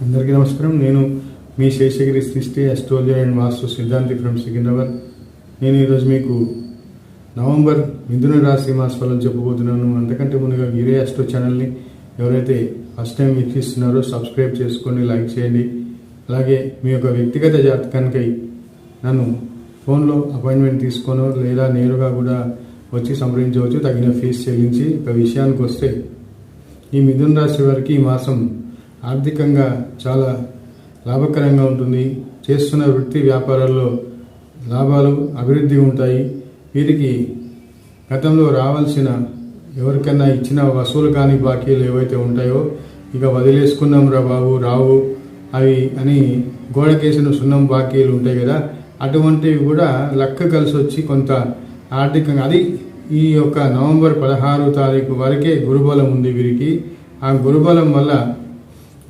అందరికీ నమస్కారం. నేను మీ శేషగిరి సృష్టి అస్ట్రాలజీ అండ్ వాస్తు సిద్ధాంతి ఫ్రమ్ సికింద్రాబాద్. నేను ఈరోజు మీకు నవంబర్ మిథున రాశి మాసఫలం చెప్పబోతున్నాను. అంతకంటే ముందుగా గిరే అస్ట్రో ఛానల్ని ఎవరైతే ఫస్ట్ టైం వీక్షిస్తున్నారో సబ్స్క్రైబ్ చేసుకోండి, లైక్ చేయండి. అలాగే మీ యొక్క వ్యక్తిగత జాతకానికై నన్ను ఫోన్లో అపాయింట్మెంట్ తీసుకోనో లేదా నేరుగా కూడా వచ్చి సంప్రదించవచ్చు, తగిన ఫీజు చెల్లించి. ఒక విషయానికి వస్తే, ఈ మిథున రాశి వారికి ఈ మాసం ఆర్థికంగా చాలా లాభకరంగా ఉంటుంది. చేస్తున్న వృత్తి వ్యాపారాల్లో లాభాలు అభివృద్ధి ఉంటాయి. వీరికి గతంలో రావాల్సిన ఎవరికైనా ఇచ్చిన వసూలు కాని బాకీలు ఏవైతే ఉంటాయో ఇక వదిలేసుకున్నాం రా బాబు రావు అవి అని గోడకేసిన సున్నం బాకీలు ఉంటాయి కదా, అటువంటివి కూడా లెక్క కలిసి వచ్చి కొంత ఆర్థికంగా అది ఈ యొక్క నవంబర్ 16వ తారీఖు వరకే గురుబలం ఉంది వీరికి. ఆ గురుబలం వల్ల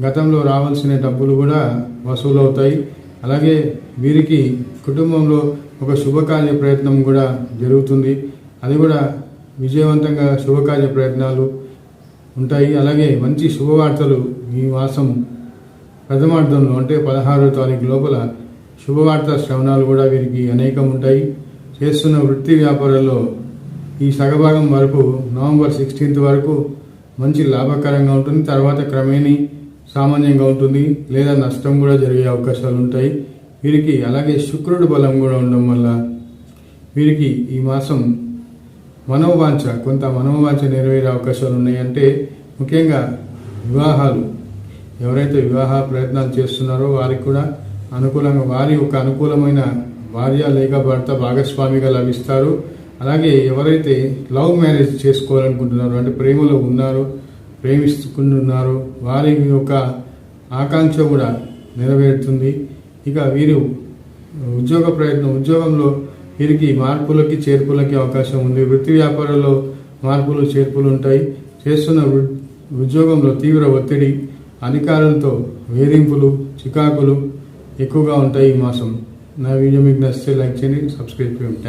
గతంలో రావాల్సిన డబ్బులు కూడా వసూలు అవుతాయి. అలాగే వీరికి కుటుంబంలో ఒక శుభకార్య ప్రయత్నం కూడా జరుగుతుంది. అది కూడా విజయవంతంగా శుభకార్య ప్రయత్నాలు ఉంటాయి. అలాగే మంచి శుభవార్తలు ఈ మాసం ప్రథమార్థంలో అంటే 16వ తారీఖు లోపల శుభవార్త శ్రవణాలు కూడా వీరికి అనేకం ఉంటాయి. చేస్తున్న వృత్తి వ్యాపారాల్లో ఈ సగభాగం వరకు నవంబర్ 16th వరకు మంచి లాభకరంగా ఉంటుంది. తర్వాత క్రమేణీ సామాన్యంగా ఉంటుంది, లేదా నష్టం కూడా జరిగే అవకాశాలు ఉంటాయి వీరికి. అలాగే శుక్రుడు బలం కూడా ఉండడం వల్ల వీరికి ఈ మాసం కొంత మనోవాంఛ నెరవేరే అవకాశాలు ఉన్నాయి. అంటే ముఖ్యంగా వివాహాలు, ఎవరైతే వివాహ ప్రయత్నాలు చేస్తున్నారో వారికి కూడా అనుకూలంగా వారి ఒక అనుకూలమైన భార్య లేక భర్త భాగస్వామిగా లభిస్తారు. అలాగే ఎవరైతే లవ్ మ్యారేజ్ చేసుకోవాలనుకుంటున్నారో అంటే ప్రేమలో ఉన్నారో ప్రేమిస్తున్నారు వారి యొక్క ఆకాంక్ష కూడా నెరవేరుతుంది. ఇక వీరు ఉద్యోగంలో వీరికి మార్పులకి చేర్పులకి అవకాశం ఉంది. వృత్తి వ్యాపారంలో మార్పులు చేర్పులు ఉంటాయి. చేస్తున్న ఉద్యోగంలో తీవ్ర ఒత్తిడి, అధికారులతో వేధింపులు, చికాకులు ఎక్కువగా ఉంటాయి ఈ మాసం. నా వీడియో మీకు నచ్చితే లైక్ చేయండి, సబ్స్క్రైబ్ చేయండి.